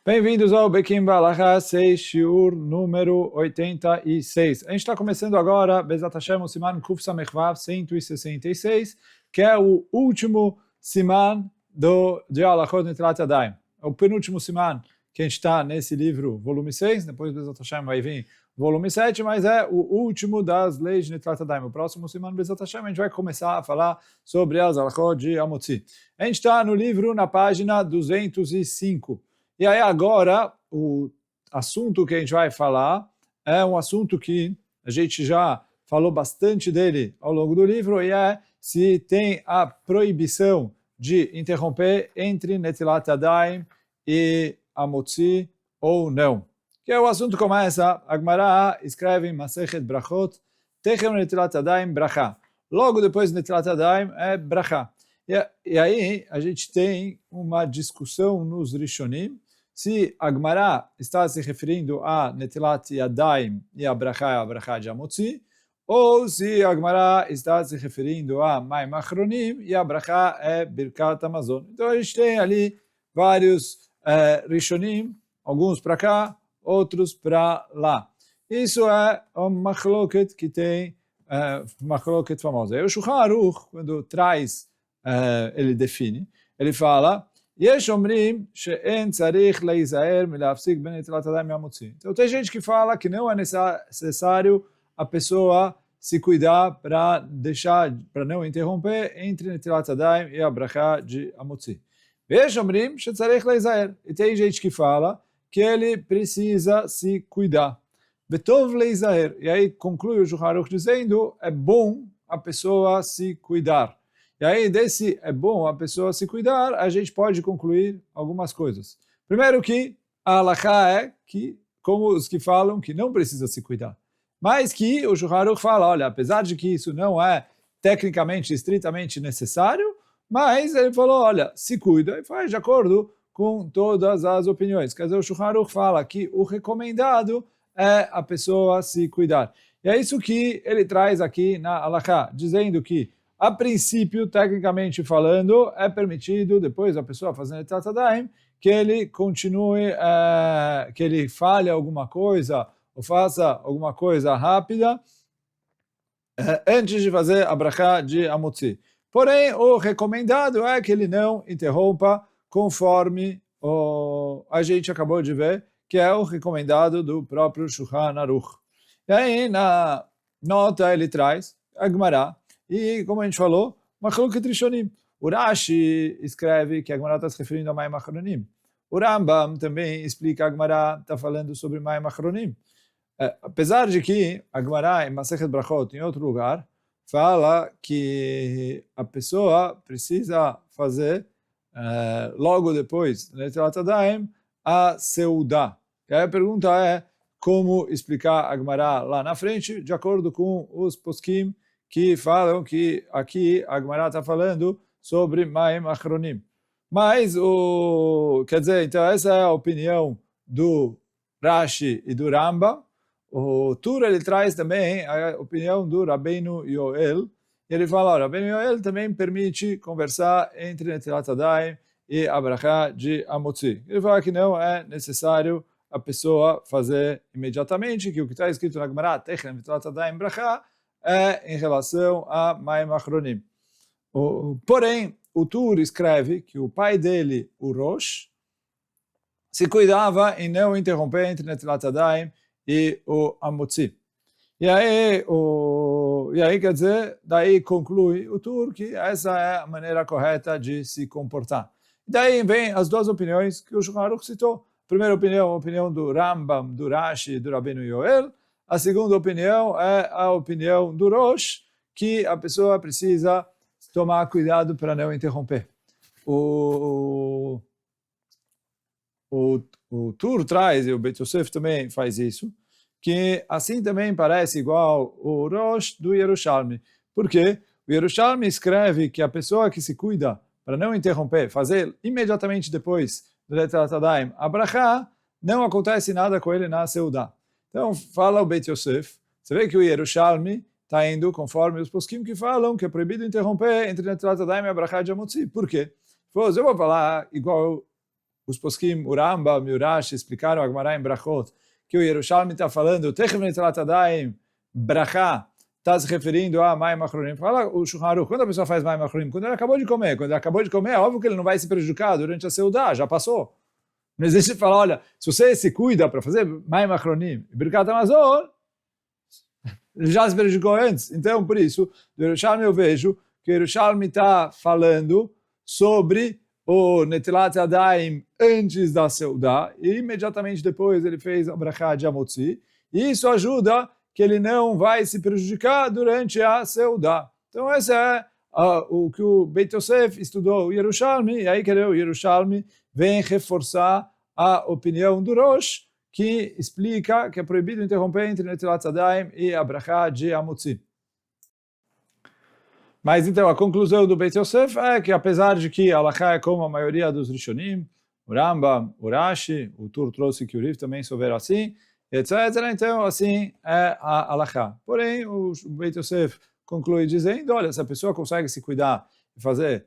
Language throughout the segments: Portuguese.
Bem-vindos ao Bekim Balacha 6, Shiur número 86. A gente está começando agora, Bezat Hashem, o Siman Kuf Samech Vav 166, que é o último Siman de Alachot Netilat Yadayim. É o penúltimo Siman que a gente está nesse livro, volume 6, depois Bezat Hashem vai vir volume 7, mas é o último das leis de Netilat Yadayim. O próximo Siman Bezat Hashem a gente vai começar a falar sobre as Alachot de Amotzi. A gente está no livro na página 205. E aí agora, o assunto que a gente vai falar é um assunto que a gente já falou bastante dele ao longo do livro, e é se tem a proibição de interromper entre Netilat Yadayim e Amotzi ou não. Que é o assunto que começa, a Gemara escreve em Masechet Brachot, Techem Netilat Yadayim Bracha. Logo depois de Netilat Yadayim é Bracha. E aí a gente tem uma discussão nos Rishonim, se a Gemara está se referindo a Netilat Yadayim e a Bracha de Amotzi, ou se a Gemara está se referindo a Mayim Achronim e a Bracha é Birkat Hamazon. Então a gente tem ali vários Rishonim, alguns para cá, outros para lá. Isso é uma machloket que tem, machloket famosa. E o Shulchan Aruch, quando traz, ele define, ele fala, então tem gente que fala que não é necessário a pessoa se cuidar para não interromper entre Netilat Yadayim e a Bracha de Amotzi. E tem gente que fala que ele precisa se cuidar. E aí conclui o Shulchan Aruch dizendo, é bom a pessoa se cuidar. E aí, desse é bom a pessoa se cuidar, a gente pode concluir algumas coisas. Primeiro que a halakha é que, como os que falam que não precisa se cuidar. Mas que o Shulchan Aruch fala, olha, apesar de que isso não é tecnicamente, estritamente necessário, mas ele falou, olha, se cuida e faz de acordo com todas as opiniões. Quer dizer, o Shulchan Aruch fala que o recomendado é a pessoa se cuidar. E é isso que ele traz aqui na halakha, dizendo que a princípio, tecnicamente falando, é permitido, depois da pessoa fazendo Netilat Yadayim, que ele continue, que ele fale alguma coisa, ou faça alguma coisa rápida, antes de fazer a Bracha de Amotzi. Porém, o recomendado é que ele não interrompa, conforme a gente acabou de ver, que é o recomendado do próprio Shulchan Aruch. E aí, na nota, ele traz a Gemara, e, como a gente falou, Machloket Rishonim. O Rashi escreve que a Gemara está se referindo a Mayim Achronim. O Rambam também explica que a Gemara está falando sobre Mayim Achronim. Apesar de que a Gemara, em Masechet Brachot, em outro lugar, fala que a pessoa precisa fazer, logo depois, Netilat Yadayim, a Seudá. E aí a pergunta é, como explicar a Gemara lá na frente, de acordo com os poskim, que falam que aqui a Gemara está falando sobre Mayim Achronim. Mas, quer dizer, então essa é a opinião do Rashi e do Rambam. O Tur, ele traz também a opinião do Rabbeinu Yoel. Ele fala, o Rabbeinu Yoel também permite conversar entre Netilat Yadayim e a Bracha de Amotzi. Ele fala que não é necessário a pessoa fazer imediatamente, que o que está escrito na Gemara, Techem Netilat Yadayim Bracha, é em relação a Mayim Achronim. Porém, o Tur escreve que o pai dele, o Rosh, se cuidava em não interromper entre Netilat Yadayim e o Amotzi. E aí, quer dizer, daí conclui o Tur que essa é a maneira correta de se comportar. Daí vem as duas opiniões que o Shulchan Aruch citou. A primeira opinião, a opinião do Rambam, do Rashi e do Rabbeinu Yoel. A segunda opinião é a opinião do Rosh, que a pessoa precisa tomar cuidado para não interromper. O Tur traz, e o Beit Yosef também faz isso, que assim também parece igual o Rosh do Yerushalmi. Por quê? O Yerushalmi escreve que a pessoa que se cuida para não interromper, fazer imediatamente depois do Netilat Yadayim a Bracha, não acontece nada com ele na Seudá. Então, fala o Beit Yosef, você vê que o Yerushalmi está indo conforme os poskim que falam que é proibido interromper entre Netilat Yadayim e a Bracha de Amotzi. Por quê? Eu vou falar igual os poskim, o Rambam e o Rashi explicaram a Gemara em Brachot, que o Yerushalmi está falando, Techev Netilat Yadayim, Brachá, está se referindo a Mayim Achronim. Fala o Shulchan Aruch, quando a pessoa faz Mayim Achronim? Quando ele acabou de comer. Quando ele acabou de comer, é óbvio que ele não vai se prejudicar durante a Seudá, já passou. Não existe falar, olha, se você se cuida para fazer Mayim Achronim e Birkat Hamazon, ele já se prejudicou antes. Então, por isso, do Yerushalmi eu vejo que o Yerushalmi está falando sobre o Netilat Yadayim antes da Seudá e imediatamente depois ele fez a Brachá de Amotzi. E isso ajuda que ele não vai se prejudicar durante a Seudá. Então esse é o que o Beit Yosef estudou o Yerushalmi, e aí o Yerushalmi vem reforçar a opinião do Rosh, que explica que é proibido interromper entre Netilat Yadayim e a Brachá de Amotzi. Mas então a conclusão do Beit Yosef é que apesar de que a Halachá é como a maioria dos Rishonim, o Rambam, o Rashi, o Tur trouxe que o Rif também souberam assim, etc. Então, assim é a Halachá. Porém, o Beit Yosef conclui dizendo, olha, se a pessoa consegue se cuidar e fazer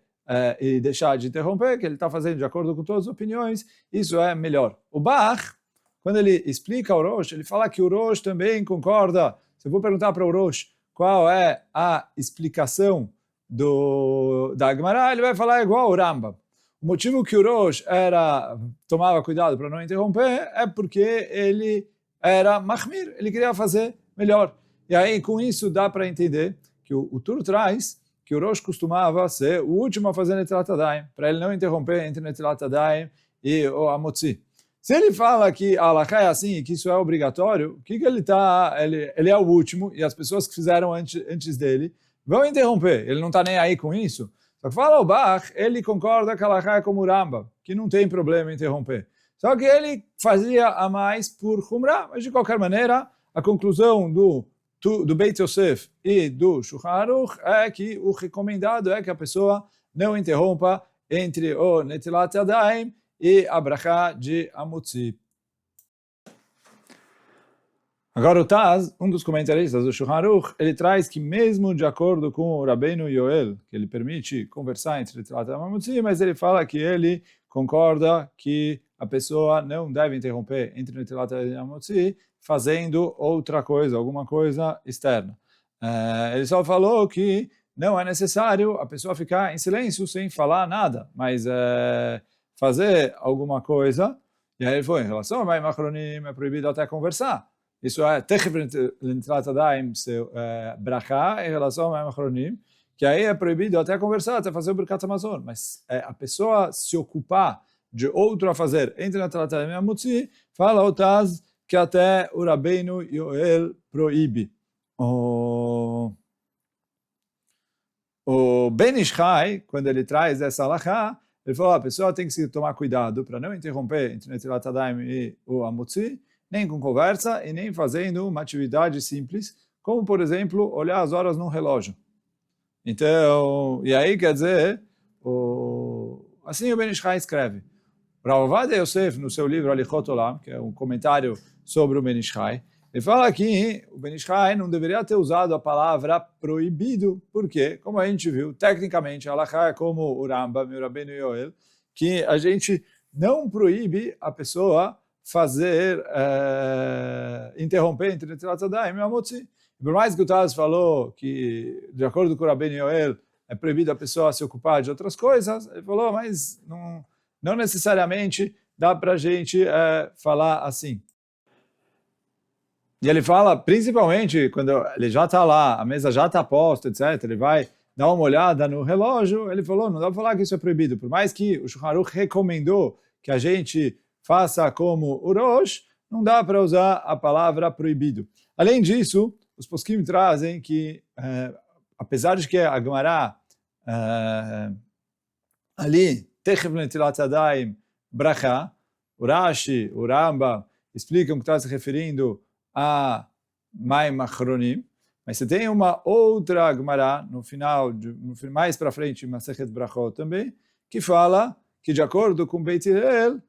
e deixar de interromper, que ele está fazendo de acordo com todas as opiniões, isso é melhor. O Bach, quando ele explica o Rosh, ele fala que o Rosh também concorda. Se eu vou perguntar para o Rosh qual é a explicação da Gemara, ele vai falar igual o Rambam. O motivo que o Rosh tomava cuidado para não interromper é porque ele era mahmir, ele queria fazer melhor. E aí, com isso, dá para entender que o Tur traz que o Rosh costumava ser o último a fazer Netilat Yadayim, para ele não interromper entre Netilat Yadayim e o Amotzi. Se ele fala que a Halachá é assim e que isso é obrigatório, o que ele está? Ele é o último e as pessoas que fizeram antes dele vão interromper. Ele não está nem aí com isso. Só que fala o Bach, ele concorda que a Halachá é como o Rambam, que não tem problema em interromper. Só que ele fazia a mais por Humrah, mas de qualquer maneira, a conclusão do Beit Yosef e do Shulchan Aruch é que o recomendado é que a pessoa não interrompa entre o Netilat Yadayim e a Brachá de Amotzi. Agora o Taz, um dos comentaristas do Shulchan Aruch, ele traz que mesmo de acordo com o Rabbeinu Yoel, que ele permite conversar entre Netilat Yadayim e Amotzi, mas ele fala que ele concorda que a pessoa não deve interromper entre Netilat Yadayim e Amotzi fazendo outra coisa, alguma coisa externa. Ele só falou que não é necessário a pessoa ficar em silêncio sem falar nada, mas fazer alguma coisa, e aí ele foi, em relação a Mayim Achronim, é proibido até conversar. Isso é Techev Netilat Yadayim, Brachá, em relação a Mayim Achronim, que aí é proibido até conversar, até fazer o Birkat Hamazon, mas a pessoa se ocupar de outro a fazer entre Netilat Yadayim e Amotzi, fala o Taz que até o Rabbeinu Yoel proíbe. O Ben Ish Chai, quando ele traz essa halachá, ele falou, a pessoa tem que se tomar cuidado para não interromper entre Netilat Yadayim e o Amotzi, nem com conversa e nem fazendo uma atividade simples, como, por exemplo, olhar as horas num relógio. Então, e aí quer dizer, assim o Ben Ish Chai escreve. Rav Ovadia Yosef, no seu livro Alichot Olam, que é um comentário sobre o Ben Ish Chai, ele fala que o Ben Ish Chai não deveria ter usado a palavra proibido, porque, como a gente viu, tecnicamente, a halachá é como o Rambam e o Rabbeinu Yoel, que a gente não proíbe a pessoa fazer, interromper entre Netilat Yadayim e Amotzi. Por mais que o Taz falou que, de acordo com o Rabbeinu Yoel, é proibido a pessoa se ocupar de outras coisas, ele falou, mas não necessariamente dá para a gente falar assim. E ele fala, principalmente, quando ele já está lá, a mesa já está posta, etc., ele vai dar uma olhada no relógio, ele falou, não dá para falar que isso é proibido. Por mais que o Shulchan Aruch recomendou que a gente faça como o Rosh, não dá para usar a palavra proibido. Além disso, os poskim trazem que, apesar de que a Gemara ali, Techev Netilat Yadayim Brachá, o Rashi, o Rambam, explicam que está se referindo a Mayim Achronim, mas você tem uma outra Gemara no final, mais para frente, Masechet Brachot também, que fala que de acordo com Beit Hillel,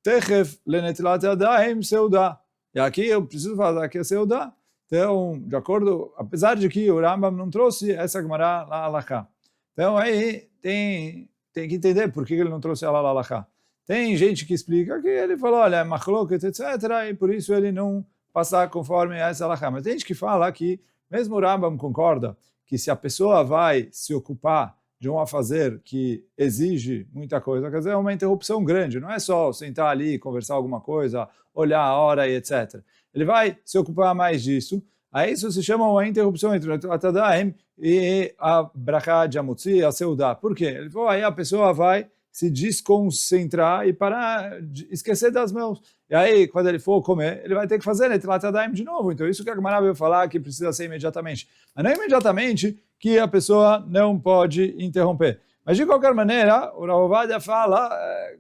Techev Netilat Yadayim Seudá. E aqui eu preciso falar que é Seudá. Então, de acordo, apesar de que o Rambam não trouxe essa Gemara lá Halachá. Então aí tem que entender por que ele não trouxe ela lá Halachá. Tem gente que explica que ele falou, olha, é machloket, etc., e por isso ele não passar conforme essa halakha. Mas tem gente que fala que, mesmo o Rambam concorda, que se a pessoa vai se ocupar de um afazer que exige muita coisa, quer dizer, é uma interrupção grande, não é só sentar ali, conversar alguma coisa, olhar a hora e etc. Ele vai se ocupar mais disso, aí isso se chama uma interrupção entre o Atadaim e a Brachá de Amotzi, a Seudá. Por quê? Ele falou, aí a pessoa vai se desconcentrar e parar, esquecer das mãos. E aí, quando ele for comer, ele vai ter que fazer Netilat Yadayim de novo. Então, isso que a Gemara veio falar que precisa ser imediatamente. Mas não é imediatamente que a pessoa não pode interromper. Mas, de qualquer maneira, o Rav Ovadia fala,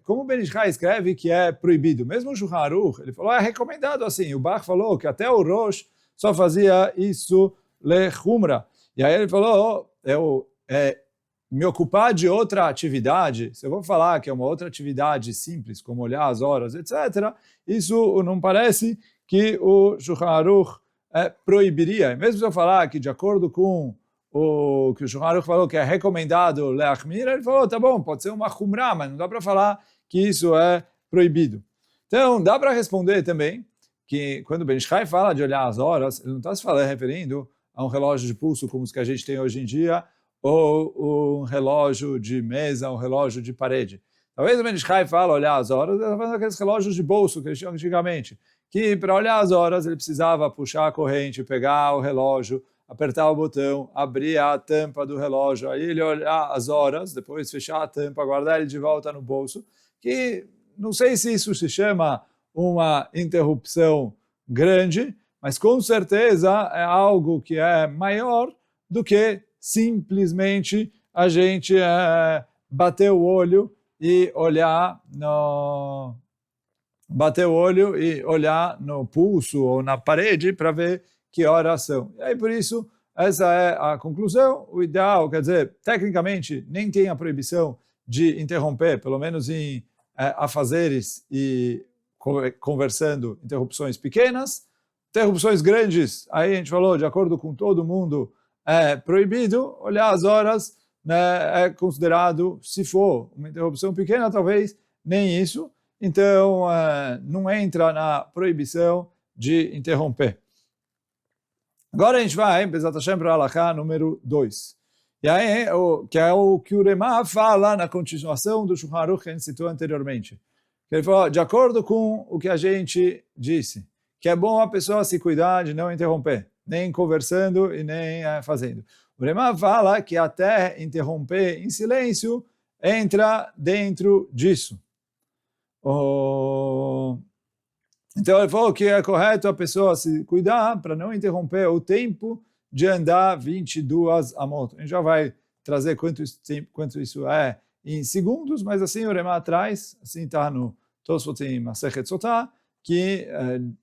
como o Ben Ish Chai escreve que é proibido. Mesmo o Shulchan Aruch, ele falou, é recomendado assim. O Bach falou que até o Rosh só fazia isso lechumra. E aí ele falou, me ocupar de outra atividade, se eu vou falar que é uma outra atividade simples, como olhar as horas, etc., isso não parece que o Shulchan Aruch proibiria. E mesmo se eu falar que de acordo com o que o Shulchan Aruch falou que é recomendado leachmir, ele falou, tá bom, pode ser uma chumrah, mas não dá para falar que isso é proibido. Então, dá para responder também que quando o Ben Ish Chai fala de olhar as horas, ele não está se referindo a um relógio de pulso como os que a gente tem hoje em dia, ou um relógio de mesa, um relógio de parede. Talvez o Ben Ish Chai fala olhar as horas, ele está falando aqueles relógios de bolso que eles tinham antigamente, que para olhar as horas ele precisava puxar a corrente, pegar o relógio, apertar o botão, abrir a tampa do relógio, aí ele olhar as horas, depois fechar a tampa, guardar ele de volta no bolso, que não sei se isso se chama uma interrupção grande, mas com certeza é algo que é maior do que simplesmente a gente bater o olho e olhar no pulso ou na parede para ver que horas são. E aí por isso essa é a conclusão. O ideal, quer dizer, tecnicamente nem tem a proibição de interromper, pelo menos em afazeres e conversando, interrupções pequenas. Interrupções grandes, aí a gente falou, de acordo com todo mundo, é proibido. Olhar as horas, né, é considerado, se for uma interrupção pequena, talvez nem isso. Então, não entra na proibição de interromper. Agora a gente vai, Bezat Hashem, para a Halakha número 2. E aí, que é o que o Remá fala na continuação do Shulchan Aruch que a gente citou anteriormente. Ele falou, de acordo com o que a gente disse, que é bom a pessoa se cuidar de não interromper, nem conversando e nem fazendo. O Remá fala que até interromper em silêncio entra dentro disso. Então ele falou que é correto a pessoa se cuidar para não interromper o tempo de andar 22 amot. A gente já vai trazer quanto isso é em segundos, mas assim o Remá traz, assim está no Tosfot em Masechet Sotah, que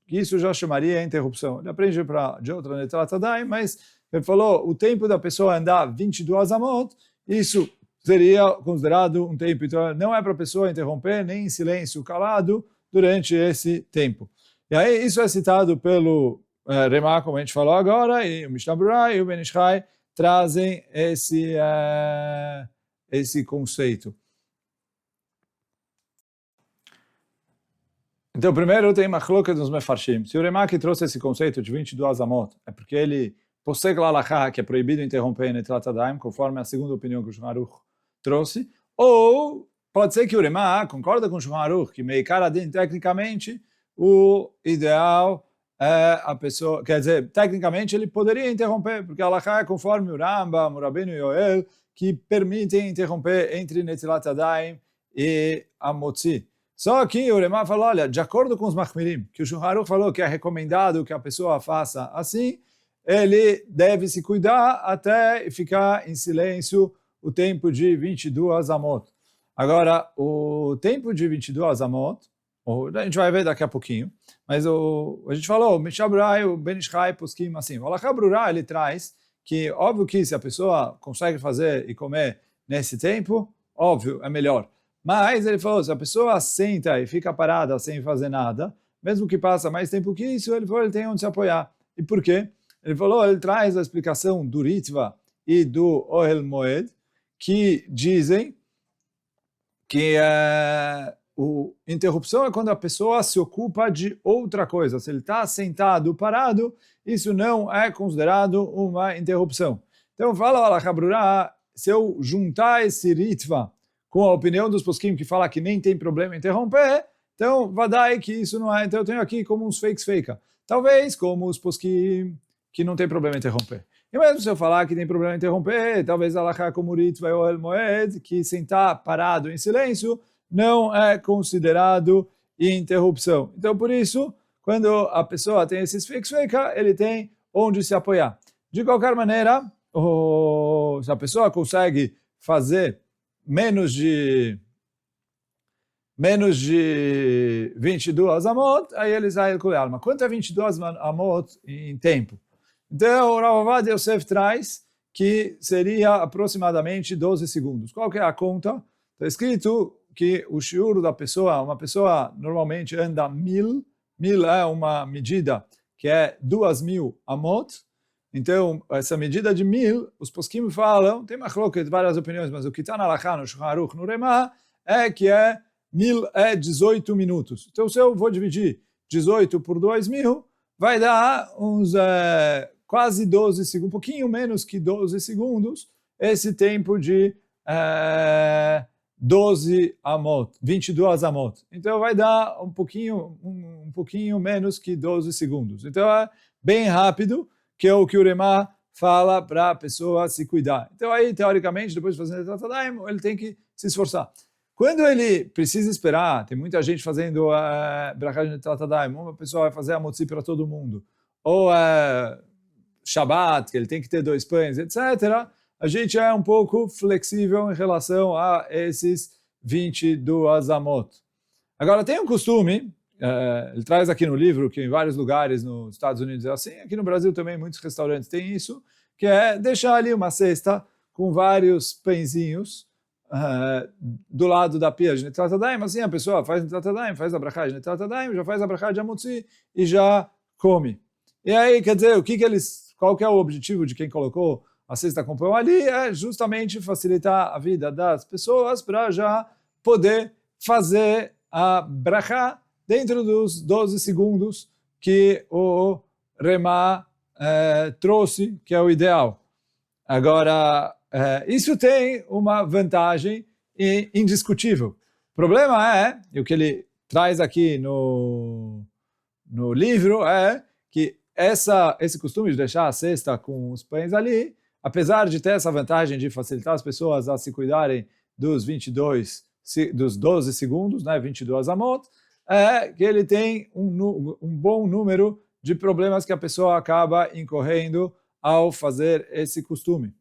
isso já chamaria interrupção. Ele aprende de outra Netilat Yadayim, mas ele falou o tempo da pessoa andar 22 amot, isso seria considerado um tempo. Então não é para a pessoa interromper nem em silêncio calado durante esse tempo. E aí isso é citado pelo Remá, como a gente falou agora, e o Mishnah Berurah e o Ben Ish Chai trazem esse conceito. Então, primeiro tem machloket nos mefarshim. Se o Remá que trouxe esse conceito de 22 amot, é porque ele possui a halakha, que é proibido interromper em Netilat Yadayim, conforme a segunda opinião que o Shulchan Aruch trouxe, ou pode ser que o Remá concorda com o Shulchan Aruch, que Meikar Adin, tecnicamente, o ideal é a pessoa, quer dizer, tecnicamente ele poderia interromper, porque a halakha é conforme o Rambam, o Rabbeinu Yoel, que permitem interromper entre Netilat Yadayim e a Motzi. Só que o Remá falou, olha, de acordo com os Machmirim, que o Shulchan Aruch falou que é recomendado que a pessoa faça assim, ele deve se cuidar até ficar em silêncio o tempo de 22 amot. Agora, o tempo de 22 amot, a gente vai ver daqui a pouquinho, mas a gente falou, o Mishnah Berurah e o Ben Ish Chai poskim assim. O Halakha Berurah, ele traz que, óbvio que se a pessoa consegue fazer e comer nesse tempo, óbvio, é melhor. Mas ele falou, se a pessoa senta e fica parada sem fazer nada, mesmo que passa mais tempo que isso, ele falou, ele tem onde se apoiar. E por quê? Ele falou, ele traz a explicação do Ritva e do Ohel Moed, que dizem que interrupção é quando a pessoa se ocupa de outra coisa. Se ele está sentado, parado, isso não é considerado uma interrupção. Então fala o Halakha Brura, se eu juntar esse ritva com a opinião dos poskim que fala que nem tem problema interromper, então vadai que isso não é. Então eu tenho aqui como uns fakes. Talvez como os poskim que não tem problema interromper. E mesmo se eu falar que tem problema interromper, talvez Halakha como o ritva e o El Moed, que sentar parado em silêncio, não é considerado interrupção. Então, por isso, quando a pessoa tem esses fakes, ele tem onde se apoiar. De qualquer maneira, se a pessoa consegue fazer menos de 22 amot, aí ele sai com alma. Quanto é 22 amot em tempo? Então, o Rav Ovadia Yosef traz que seria aproximadamente 12 segundos. Qual que é a conta? Está escrito que o shiur da pessoa, uma pessoa normalmente anda 1000 é uma medida que é 2000 amot. Então, essa medida de 1000, os poskim falam, tem várias opiniões, mas o que está na Halakha, no Shulchan Aruch, no Remá, é que 1000 é 18 minutos. Então, se eu vou dividir 18 por 2000, vai dar uns quase 12 segundos, um pouquinho menos que 12 segundos, esse tempo de 12 amot, 22 amot. Então vai dar um pouquinho menos que 12 segundos. Então é bem rápido, que é o que o Remá fala para a pessoa se cuidar. Então aí, teoricamente, depois de fazer o Tratadaim, ele tem que se esforçar. Quando ele precisa esperar, tem muita gente fazendo Brachá de Tratadaim, uma pessoa vai fazer a motzi para todo mundo, ou Shabbat, que ele tem que ter 2 pães, etc., a gente é um pouco flexível em relação a esses 22 amot. Agora, tem um costume, ele traz aqui no livro, que em vários lugares nos Estados Unidos é assim, aqui no Brasil também muitos restaurantes têm isso, que é deixar ali uma cesta com vários pãezinhos do lado da pia de Netilat Yadayim, assim a pessoa faz Netilat Yadayim, faz a brachá de Netilat Yadayim, já faz a brachá de Amotzi e já come. E aí, quer dizer, qual que é o objetivo de quem colocou a cesta com pão ali? É justamente facilitar a vida das pessoas para já poder fazer a brachá dentro dos 12 segundos que o Remá trouxe, que é o ideal. Agora, isso tem uma vantagem indiscutível. O problema é, e o que ele traz aqui no livro, é que esse costume de deixar a cesta com os pães ali, apesar de ter essa vantagem de facilitar as pessoas a se cuidarem dos 12 segundos, né, 22 amot, é que ele tem um bom número de problemas que a pessoa acaba incorrendo ao fazer esse costume.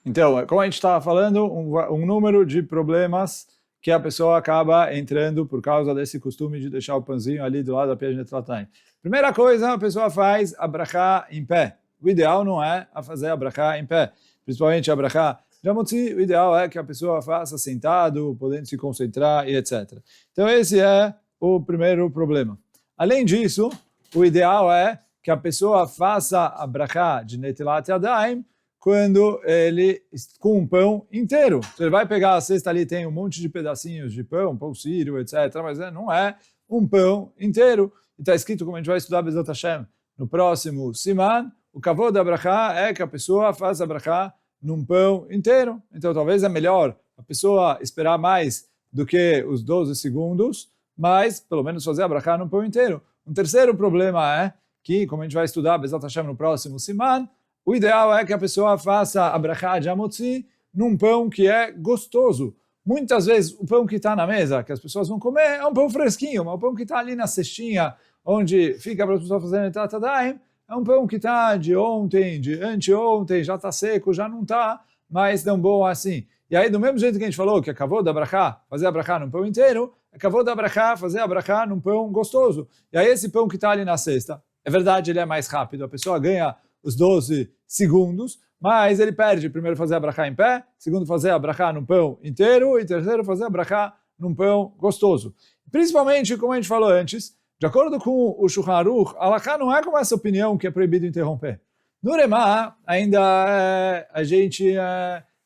Então, como a gente estava falando, um número de problemas que a pessoa acaba entrando por causa desse costume de deixar o pãozinho ali do lado da pia de Netilat Yadayim. Primeira coisa, a pessoa faz a brachá em pé. O ideal não é fazer a brachá em pé, principalmente a brachá de Amotzi, o ideal é que a pessoa faça sentado, podendo se concentrar e etc. Então esse é o primeiro problema. Além disso, o ideal é que a pessoa faça a brachá de Netilat Yadayim quando ele com um pão inteiro. Então, ele vai pegar a cesta ali, tem um monte de pedacinhos de pão sírio, etc., mas não é um pão inteiro. E está escrito, como a gente vai estudar Bezat Hashem no próximo Siman, o kavod da brachá é que a pessoa faça a brachá num pão inteiro. Então talvez é melhor a pessoa esperar mais do que os 12 segundos, mas pelo menos fazer a brachá num pão inteiro. Um terceiro problema é que, como a gente vai estudar Bezat Hashem no próximo Siman, o ideal é que a pessoa faça a brachá de Amotzi num pão que é gostoso. Muitas vezes o pão que está na mesa, que as pessoas vão comer, é um pão fresquinho, mas o pão que está ali na cestinha, onde fica para as pessoas fazerem Netilat Yadayim, é um pão que está de ontem, de anteontem, já está seco, já não está mais tão bom assim. E aí, do mesmo jeito que a gente falou que é kavod da brachá, fazer a brachá num pão inteiro, é kavod da brachá, fazer a brachá num pão gostoso. E aí esse pão que está ali na cesta, é verdade, ele é mais rápido, a pessoa ganha os 12 segundos, mas ele perde primeiro fazer a brachá em pé, segundo fazer a brachá num pão inteiro e terceiro fazer a brachá num pão gostoso. Principalmente, como a gente falou antes, de acordo com o Shulchan Aruch, a halakha não é como essa opinião que é proibido interromper. No Remá, ainda a gente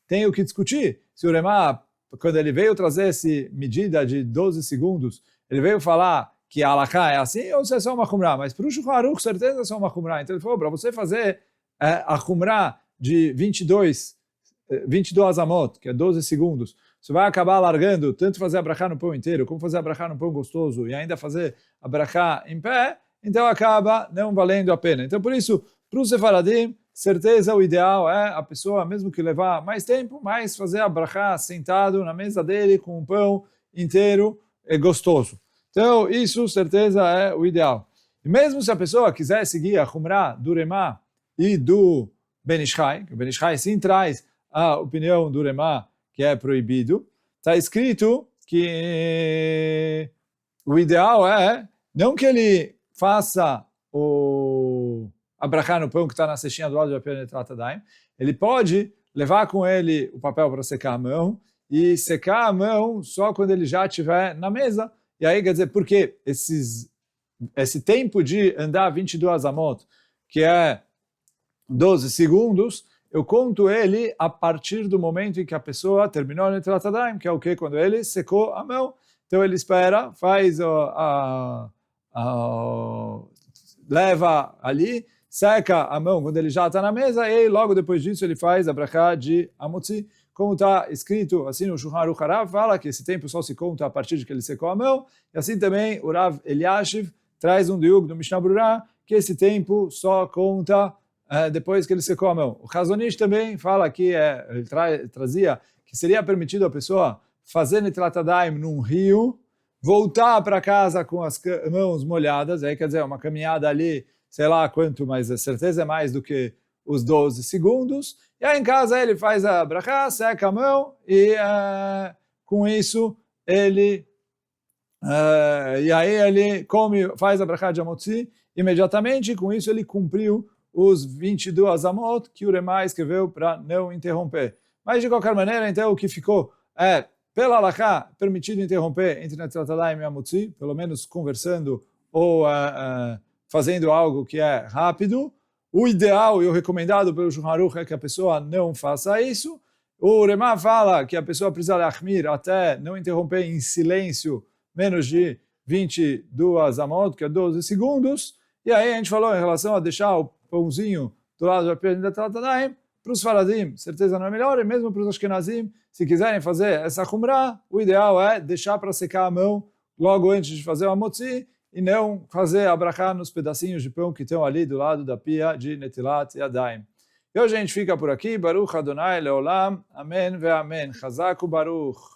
tem o que discutir. Se o Remá quando ele veio trazer essa medida de 12 segundos, ele veio falar que a halakha é assim, ou se é só uma humrah, mas para o Shulchan Aruch, certeza é só uma humrah. Então ele falou, para você fazer a humrah de 22 amot, que é 12 segundos, você vai acabar largando tanto fazer a brachá no pão inteiro, como fazer a brachá no pão gostoso, e ainda fazer a brachá em pé, então acaba não valendo a pena. Então por isso, para o Sefaradim, certeza o ideal é a pessoa, mesmo que levar mais tempo, mas fazer a brachá sentado na mesa dele, com um pão inteiro e gostoso. Então isso, certeza, é o ideal. E mesmo se a pessoa quiser seguir a humrah do Remá e do Ben Ish Chai, que o Ben Ish Chai sim traz a opinião do Remá, que é proibido, está escrito que o ideal é não que ele faça a brachá no pão que está na cestinha do lado da Penetrat Daim, ele pode levar com ele o papel para secar a mão e secar a mão só quando ele já estiver na mesa. E aí, quer dizer, porque esse tempo de andar 22 amot, que é 12 segundos, eu conto ele a partir do momento em que a pessoa terminou no Netilat Yadayim, que é o quê? Quando ele secou a mão. Então ele espera, faz leva ali, seca a mão quando ele já está na mesa, e logo depois disso ele faz a brachá de Amotzi. Como está escrito assim no Shulchan Aruch Harav, fala que esse tempo só se conta a partir de que ele secou a mão, e assim também o Rav Eliashiv traz um diuk do Mishnah Brura, que esse tempo só conta depois que ele secou a mão. O Chazonish também fala que ele trazia que seria permitido a pessoa fazer Netilat Yadayim num rio, voltar para casa com as mãos molhadas, aí quer dizer, uma caminhada ali, sei lá quanto, mas a certeza é mais do que os 12 segundos, e aí em casa ele faz a brachá, seca a mão, e com isso ele e aí ele faz a brachá de Amotzi imediatamente, e com isso ele cumpriu os 22 amot que o Remá escreveu para não interromper. Mas de qualquer maneira, então o que ficou pela halakha, permitido interromper entre Netilat Yadayim e Amotzi, pelo menos conversando ou fazendo algo que é rápido. O ideal e o recomendado pelo Shulchan Aruch é que a pessoa não faça isso. O Remá fala que a pessoa precisa lachmir até não interromper em silêncio menos de 22 amot, que é 12 segundos. E aí a gente falou em relação a deixar o pãozinho do lado da perna da Netilat Yadayim. Para os Faradim, certeza não é melhor, e mesmo para os Ashkenazim, se quiserem fazer essa humrah, o ideal é deixar para secar a mão logo antes de fazer o Amotzi, e não fazer a brachá nos pedacinhos de pão que estão ali do lado da pia de Netilat Yadayim. E hoje a gente fica por aqui. Baruch Adonai Leolam. Amém ve Amém. Chazak u Baruch.